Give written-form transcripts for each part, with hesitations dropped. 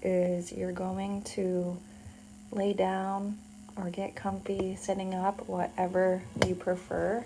Is you're going to lay down or get comfy sitting up, whatever you prefer.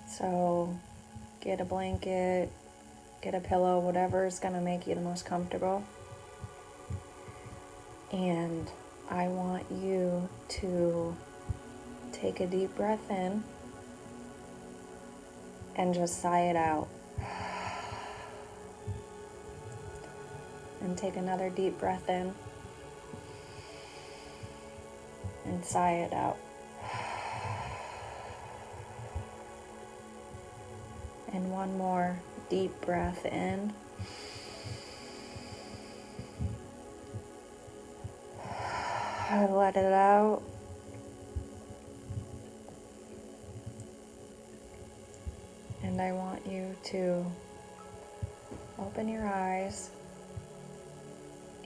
So get a blanket, get a pillow, whatever is going to make you the most comfortable. And I want you to take a deep breath in and just sigh it out. And take another deep breath in and sigh it out. And one more deep breath in. Let it out. And I want you to open your eyes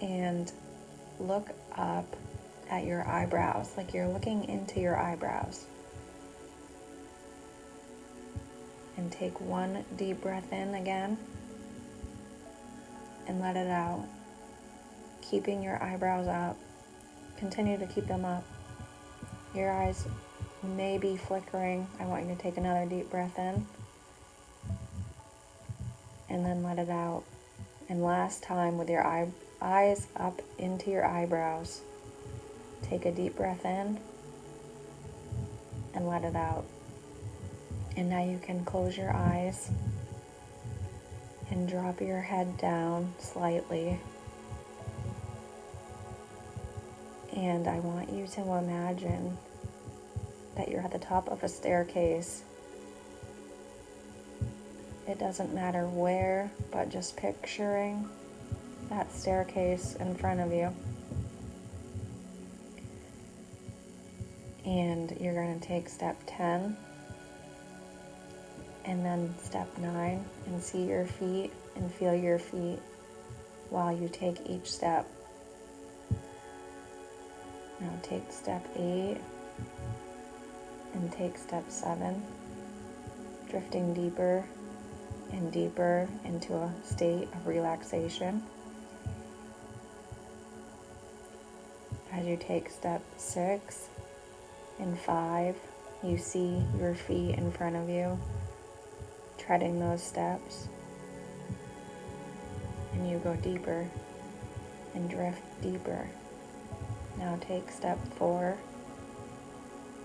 and look up at your eyebrows, like you're looking into your eyebrows. And take one deep breath in again and let it out. Keeping your eyebrows up. Continue to keep them up. Your eyes may be flickering. I want you to take another deep breath in and then let it out. And last time, with your eyes up into your eyebrows, take a deep breath in and let it out. And now you can close your eyes and drop your head down slightly. And I want you to imagine that you're at the top of a staircase. It doesn't matter where, but just picturing that staircase in front of you. And you're going to take step 10 and then step 9 and see your feet and feel your feet while you take each step. Now take step 8 and take step 7, drifting deeper and deeper into a state of relaxation. As you take step 6 and 5, you see your feet in front of you, treading those steps, and you go deeper and drift deeper. Now take step 4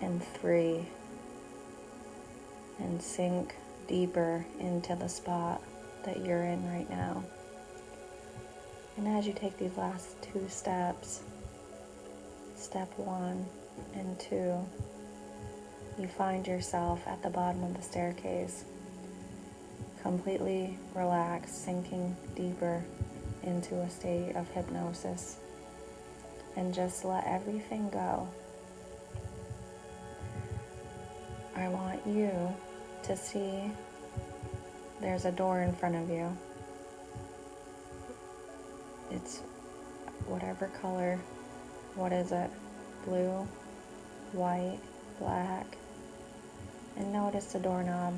and 3 and sink deeper into the spot that you're in right now. And as you take these last 2 steps, step 1 and 2, you find yourself at the bottom of the staircase, completely relaxed, sinking deeper into a state of hypnosis. And just let everything go. I want you to see there's a door in front of you. It's whatever color. What is it? Blue, white, black. And notice the doorknob.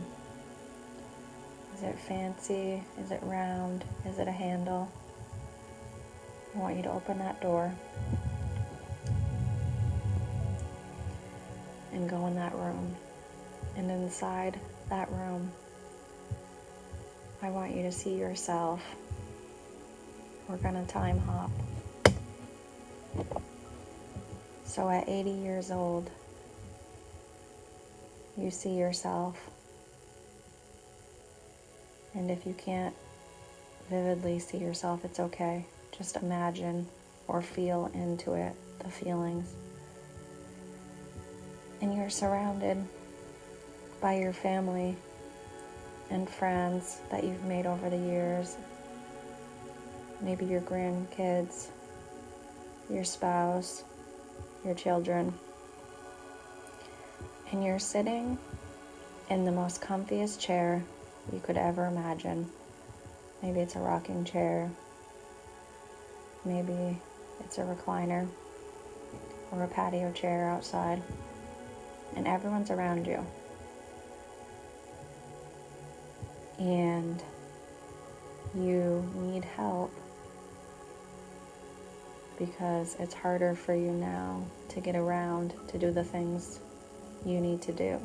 Is it fancy? Is it round? Is it a handle? I want you to open that door and go in that room. And inside that room, I want you to see yourself. We're gonna time hop. So at 80 years old, you see yourself. And if you can't vividly see yourself, it's okay. Just imagine or feel into it, the feelings. And you're surrounded by your family and friends that you've made over the years. Maybe your grandkids, your spouse, your children. And you're sitting in the most comfiest chair you could ever imagine. Maybe it's a rocking chair. Maybe it's a recliner or a patio chair outside. And everyone's around you. And you need help because it's harder for you now to get around to do the things you need to do.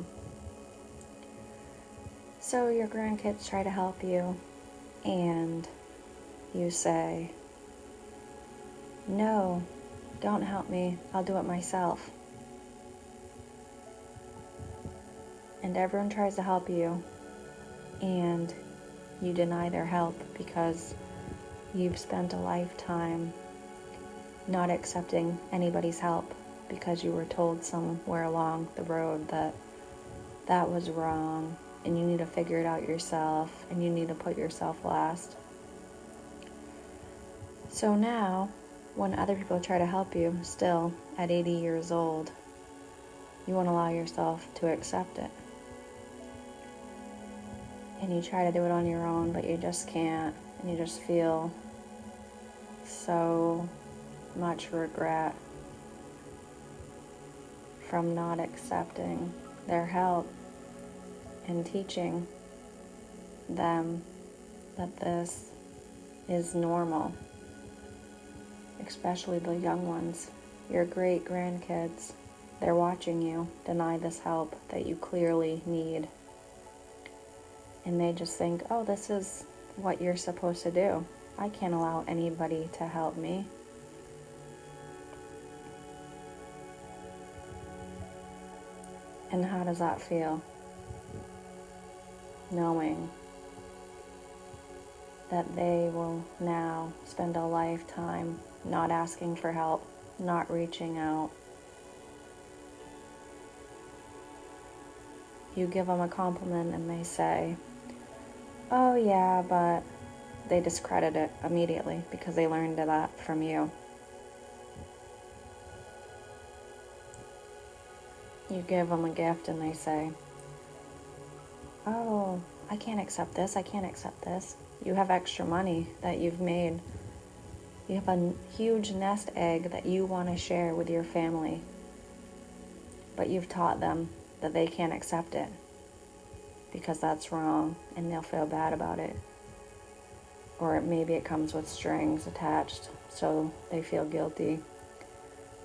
So your grandkids try to help you, and you say, "No, don't help me, I'll do it myself." And everyone tries to help you, and you deny their help because you've spent a lifetime not accepting anybody's help because you were told somewhere along the road that that was wrong and you need to figure it out yourself and you need to put yourself last. So now, when other people try to help you, still at 80 years old, you won't allow yourself to accept it. And you try to do it on your own, but you just can't, and you just feel so much regret from not accepting their help and teaching them that this is normal, especially the young ones, your great grandkids. They're watching you deny this help that you clearly need. And they just think, oh, this is what you're supposed to do. I can't allow anybody to help me. And how does that feel? Knowing that they will now spend a lifetime not asking for help, not reaching out. You give them a compliment and they say, "Oh yeah, but," they discredit it immediately because they learned that from you. You give them a gift and they say, "Oh, I can't accept this, I can't accept this." You have extra money that you've made. You have a huge nest egg that you want to share with your family, but you've taught them that they can't accept it because that's wrong and they'll feel bad about it. Or maybe it comes with strings attached, so they feel guilty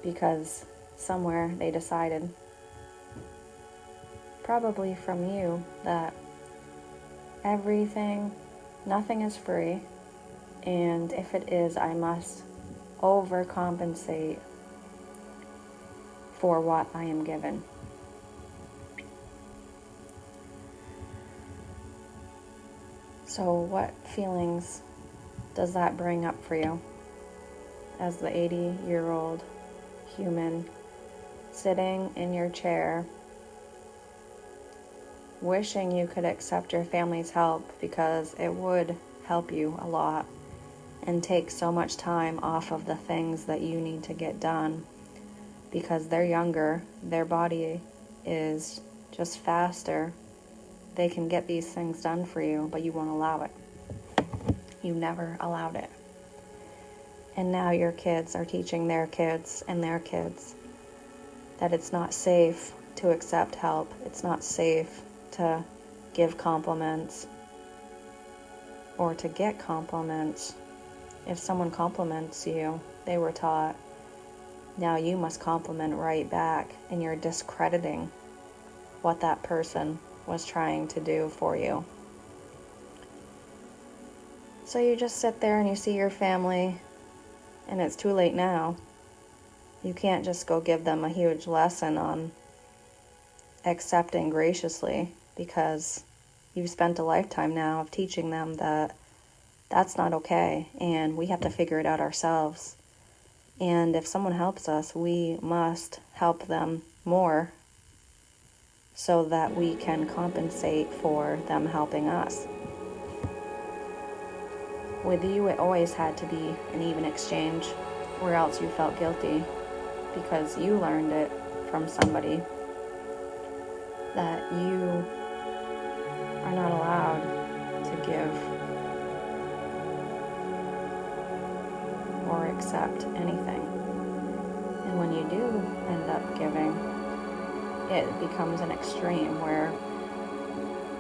because somewhere they decided, probably from you, that nothing is free, and if it is, I must overcompensate for what I am given. So what feelings does that bring up for you as the 80-year-old human sitting in your chair, wishing you could accept your family's help because it would help you a lot and take so much time off of the things that you need to get done because they're younger, their body is just faster. They can get these things done for you, but you won't allow it. You never allowed it. And now your kids are teaching their kids and their kids that it's not safe to accept help. It's not safe to give compliments or to get compliments. If someone compliments you, they were taught, now you must compliment right back, and you're discrediting what that person was trying to do for you. So you just sit there and you see your family, and it's too late now. You can't just go give them a huge lesson on accepting graciously because you've spent a lifetime now of teaching them that that's not okay and we have to figure it out ourselves. And if someone helps us, we must help them more so that we can compensate for them helping us. With you, it always had to be an even exchange, or else you felt guilty because you learned it from somebody that you are not allowed to give or accept anything. And when you do end up giving, it becomes an extreme where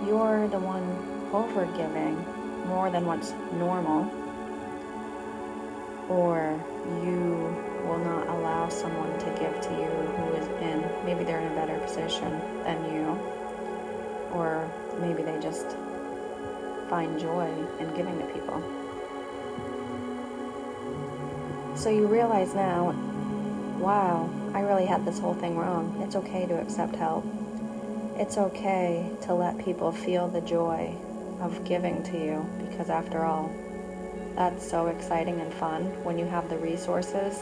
you're the one over-giving more than what's normal, or you will not allow someone to give to you who is maybe they're in a better position than you, or maybe they just find joy in giving to people. So you realize now, wow, I really had this whole thing wrong. It's okay to accept help. It's okay to let people feel the joy of giving to you, because after all, that's so exciting and fun when you have the resources,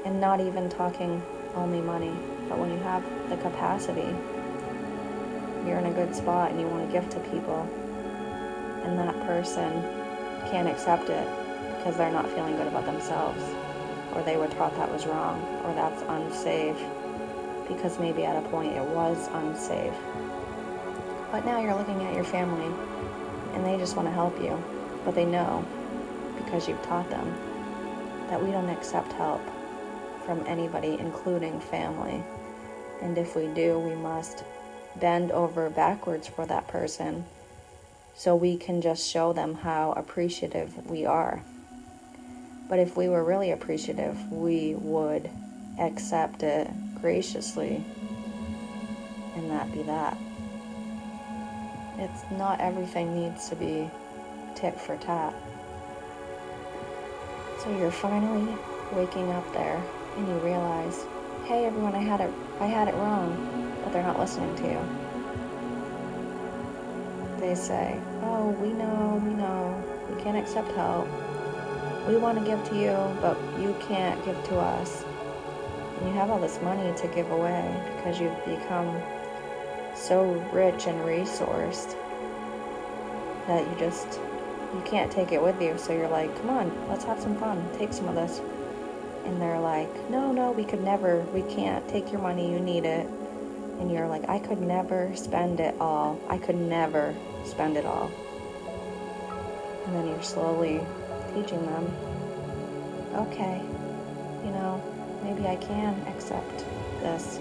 and not even talking only money, but when you have the capacity, you're in a good spot and you want to give to people, and that person can't accept it because they're not feeling good about themselves, or they would thought that was wrong, or that's unsafe, because maybe at a point it was unsafe. But now you're looking at your family and they just want to help you, but they know, because you've taught them, that we don't accept help from anybody, including family. And if we do, we must bend over backwards for that person so we can just show them how appreciative we are. But if we were really appreciative, we would accept it graciously, and that be that. It's not everything needs to be tit for tat. So you're finally waking up there and you realize, hey everyone, I had it wrong, but they're not listening to you. They say, oh, we know, we can't accept help. We want to give to you, but you can't give to us. And you have all this money to give away because you've become so rich and resourced that you can't take it with you. So you're like, come on, let's have some fun. Take some of this. And they're like, no, we can't take your money, you need it. And you're like, I could never spend it all. And then you're slowly teaching them, okay, maybe I can accept this.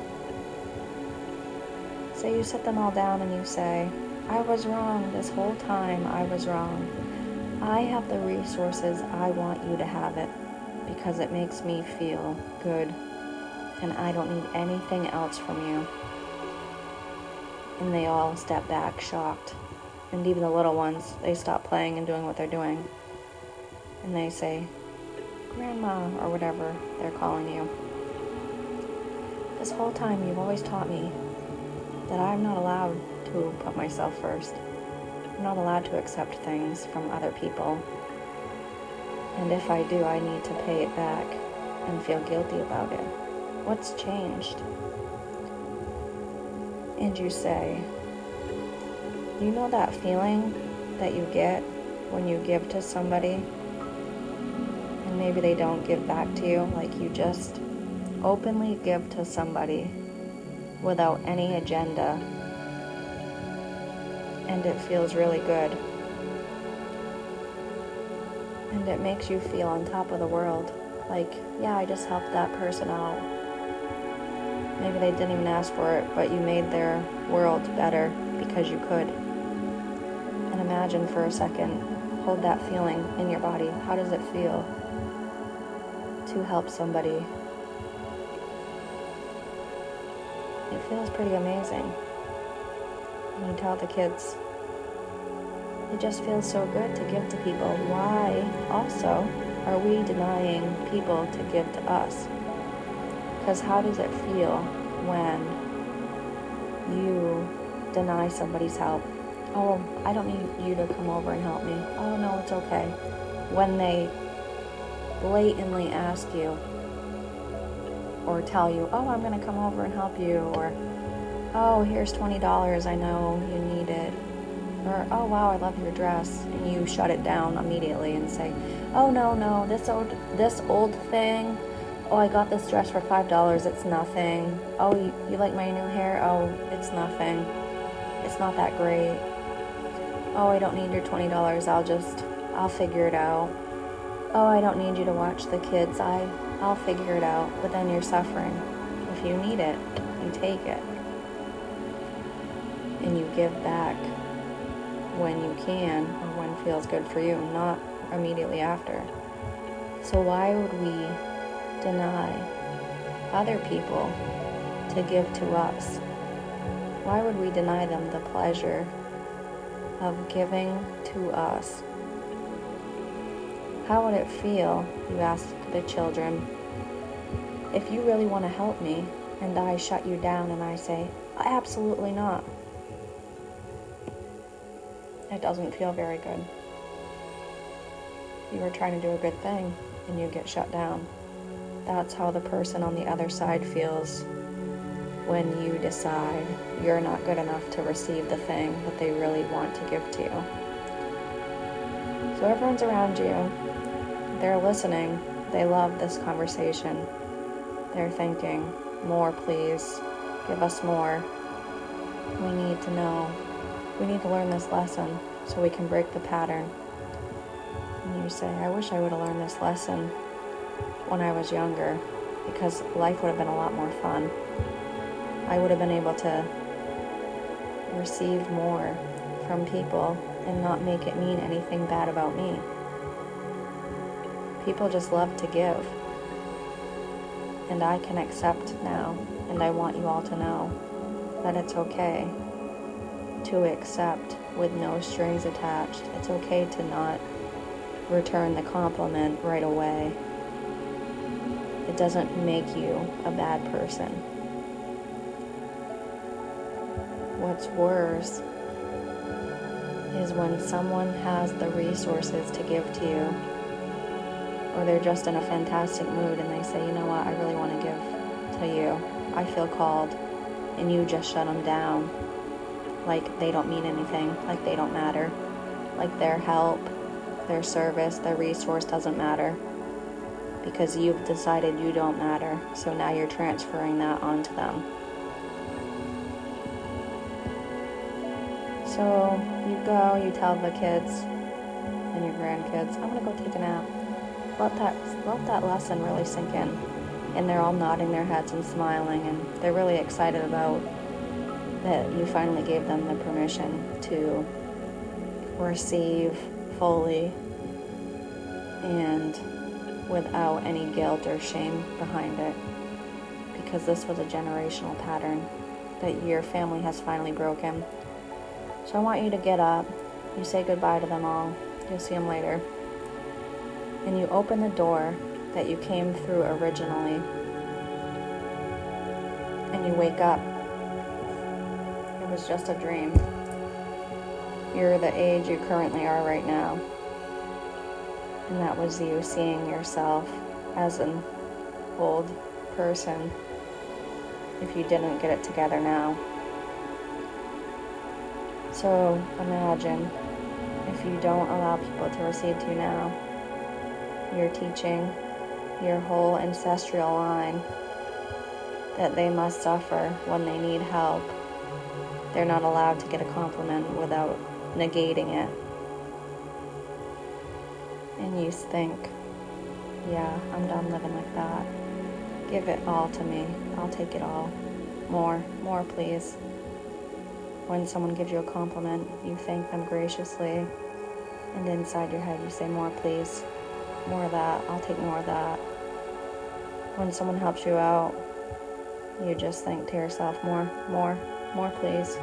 So you sit them all down and you say, I was wrong this whole time, I was wrong. I have the resources, I want you to have it, because it makes me feel good, and I don't need anything else from you. And they all step back shocked. And even the little ones, they stop playing and doing what they're doing. And they say, Grandma, or whatever they're calling you. This whole time you've always taught me that I'm not allowed to put myself first. I'm not allowed to accept things from other people. And if I do, I need to pay it back and feel guilty about it. What's changed? And you say, you know that feeling that you get when you give to somebody and maybe they don't give back to you? Like you just openly give to somebody without any agenda, and it feels really good. And it makes you feel on top of the world. Like, yeah, I just helped that person out. Maybe they didn't even ask for it, but you made their world better because you could. And imagine for a second, hold that feeling in your body. How does it feel to help somebody? It feels pretty amazing. And you tell the kids, it just feels so good to give to people. Why also are we denying people to give to us? Because how does it feel when you deny somebody's help? Oh, I don't need you to come over and help me. Oh, no, it's okay. When they blatantly ask you or tell you, oh, I'm going to come over and help you, or, oh, here's $20, I know you need it, or, oh, wow, I love your dress, and you shut it down immediately and say, oh, no, this old thing, oh, I got this dress for $5, it's nothing. Oh, you like my new hair? Oh, it's nothing. It's not that great. Oh, I don't need your $20, I'll figure it out. Oh, I don't need you to watch the kids, I'll figure it out. But then you're suffering. If you need it, you take it. And you give back when you can, or when it feels good for you, not immediately after. So why would we deny other people to give to us? Why would we deny them the pleasure of giving to us? How would it feel, you ask the children, if you really want to help me and I shut you down and I say, absolutely not? It doesn't feel very good. You were trying to do a good thing and you get shut down. That's how the person on the other side feels when you decide you're not good enough to receive the thing that they really want to give to you. So everyone's around you. They're listening. They love this conversation. They're thinking, more please, give us more. We need to know. We need to learn this lesson so we can break the pattern. And you say, I wish I would have learned this lesson when I was younger, because life would have been a lot more fun. I would have been able to receive more from people and not make it mean anything bad about me. People just love to give. And I can accept now, and I want you all to know that it's okay to accept with no strings attached. It's okay to not return the compliment right away. It doesn't make you a bad person. What's worse is when someone has the resources to give to you, or they're just in a fantastic mood and they say, you know what, I really want to give to you. I feel called, and you just shut them down like they don't mean anything, like they don't matter, like their help, their service, their resource doesn't matter because you've decided you don't matter. So now you're transferring that onto them. So you go, you tell the kids and your grandkids, I'm gonna go take a nap. Let that lesson really sink in. And they're all nodding their heads and smiling, and they're really excited about that you finally gave them the permission to receive fully and without any guilt or shame behind it, because this was a generational pattern that your family has finally broken. So I want you to get up, you say goodbye to them all, you'll see them later, and you open the door that you came through originally, and you wake up. It was just a dream. You're the age you currently are right now, and that was you seeing yourself as an old person if you didn't get it together now. So imagine if you don't allow people to receive to you now, you're teaching your whole ancestral line that they must suffer when they need help. They're not allowed to get a compliment without negating it. And you think, yeah, I'm done living like that. Give it all to me. I'll take it all. More please. When someone gives you a compliment, you thank them graciously, and inside your head you say, more please. More of that. I'll take more of that. When someone helps you out, you just think to yourself, more please.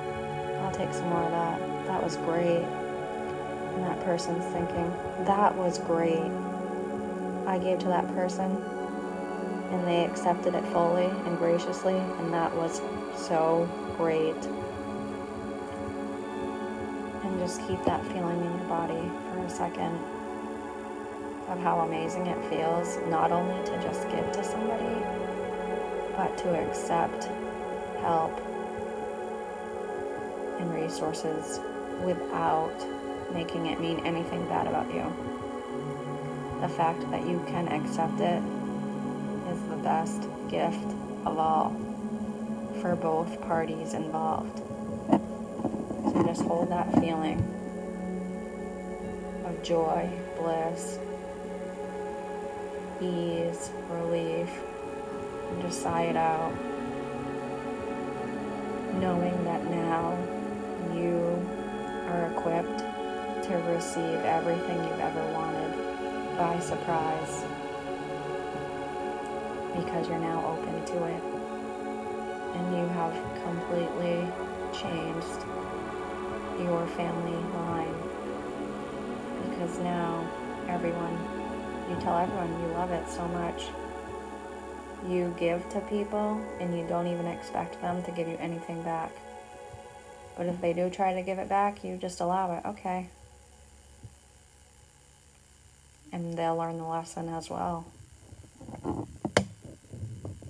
I'll take some more of that. That was great. And that person's thinking, that was great. I gave to that person and they accepted it fully and graciously, and that was so great. And just keep that feeling in your body for a second of how amazing it feels, not only to just give to somebody, but to accept help and resources without making it mean anything bad about you. The fact that you can accept it is the best gift of all for both parties involved. So just hold that feeling of joy, bliss, ease, relief, and just sigh it out, knowing that now you are equipped to receive everything you've ever wanted by surprise. because you're now open to it. And you have completely changed your family line. Because now you tell everyone you love it so much. You give to people and you don't even expect them to give you anything back. But if they do try to give it back, you just allow it. Okay. And they'll learn the lesson as well.